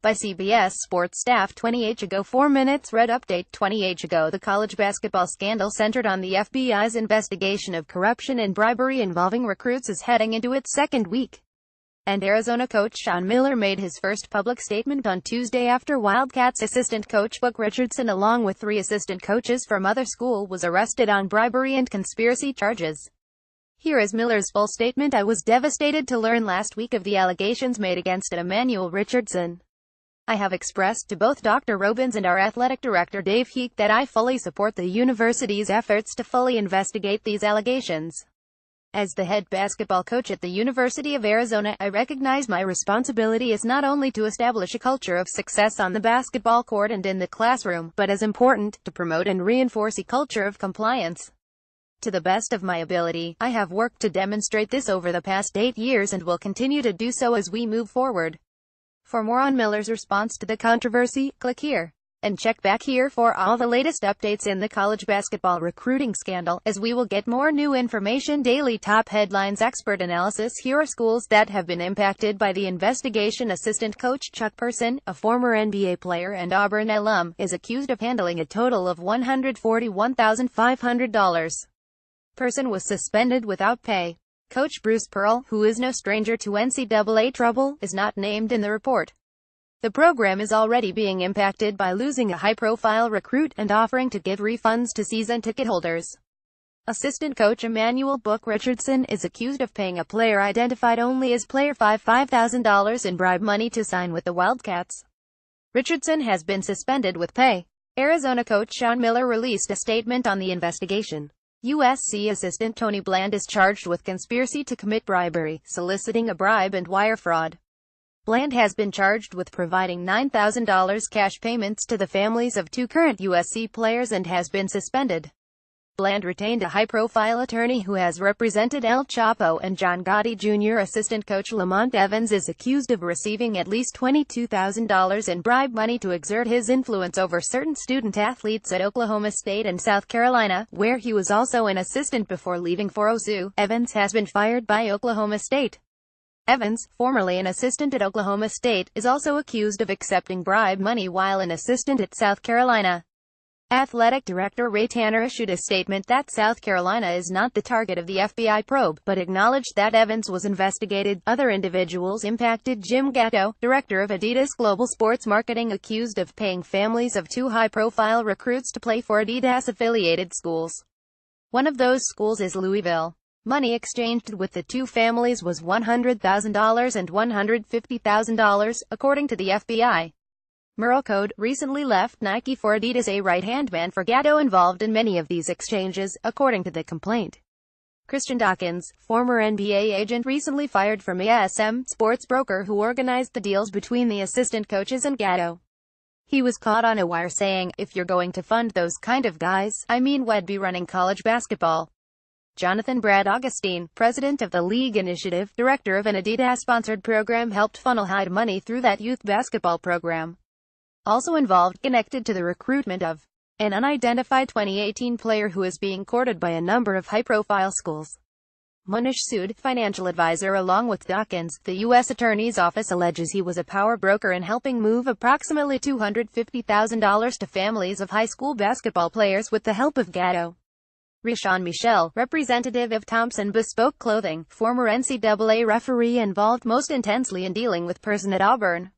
By CBS Sports Staff 28 ago 4 minutes Red Update 28 ago The college basketball scandal centered on the FBI's investigation of corruption and bribery involving recruits is heading into its second week. And Arizona coach Sean Miller made his first public statement on Tuesday after Wildcats assistant coach Book Richardson along with 3 assistant coaches from other school was arrested on bribery and conspiracy charges. Here is Miller's full statement. I was devastated to learn last week of the allegations made against Emmanuel Richardson. I have expressed to both Dr. Robins and our athletic director Dave Heek that I fully support the university's efforts to fully investigate these allegations. As the head basketball coach at the University of Arizona, I recognize my responsibility is not only to establish a culture of success on the basketball court and in the classroom, but as important, to promote and reinforce a culture of compliance. To the best of my ability, I have worked to demonstrate this over the past 8 years and will continue to do so as we move forward. For more on Miller's response to the controversy, click here. And check back here for all the latest updates in the college basketball recruiting scandal, as we will get more new information daily. Top headlines, expert analysis. Here are schools that have been impacted by the investigation. Assistant coach Chuck Person, a former NBA player and Auburn alum, is accused of handling a total of $141,500. Person was suspended without pay. Coach Bruce Pearl, who is no stranger to NCAA trouble, is not named in the report. The program is already being impacted by losing a high-profile recruit and offering to give refunds to season ticket holders. Assistant coach Emmanuel Book Richardson is accused of paying a player identified only as Player 5 $5,000 in bribe money to sign with the Wildcats. Richardson has been suspended with pay. Arizona coach Sean Miller released a statement on the investigation. USC assistant Tony Bland is charged with conspiracy to commit bribery, soliciting a bribe and wire fraud. Bland has been charged with providing $9,000 cash payments to the families of 2 current USC players and has been suspended. Bland retained a high-profile attorney who has represented El Chapo and John Gotti Jr. Assistant coach Lamont Evans is accused of receiving at least $22,000 in bribe money to exert his influence over certain student-athletes at Oklahoma State and South Carolina, where he was also an assistant before leaving for OSU. Evans has been fired by Oklahoma State. Evans, formerly an assistant at Oklahoma State, is also accused of accepting bribe money while an assistant at South Carolina. Athletic Director Ray Tanner issued a statement that South Carolina is not the target of the FBI probe, but acknowledged that Evans was investigated. Other individuals impacted. Jim Gatto, director of Adidas Global Sports Marketing, accused of paying families of 2 high-profile recruits to play for Adidas-affiliated schools. One of those schools is Louisville. Money exchanged with the 2 families was $100,000 and $150,000, according to the FBI. Merle Code recently left Nike for Adidas, a right-hand man for Gatto involved in many of these exchanges, according to the complaint. Christian Dawkins, former NBA agent recently fired from ASM sports broker who organized the deals between the assistant coaches and Gatto. He was caught on a wire saying, "If you're going to fund those kind of guys, I mean we'd be running college basketball." Jonathan Brad Augustine, president of the League Initiative, director of an Adidas-sponsored program, helped funnel Hyde money through that youth basketball program. Also involved, connected to the recruitment of an unidentified 2018 player who is being courted by a number of high-profile schools. Munish Sood, financial advisor along with Dawkins, the U.S. Attorney's Office alleges he was a power broker in helping move approximately $250,000 to families of high school basketball players with the help of Gatto. Rashawn Michelle, representative of Thompson Bespoke Clothing, former NCAA referee involved most intensely in dealing with Person at Auburn.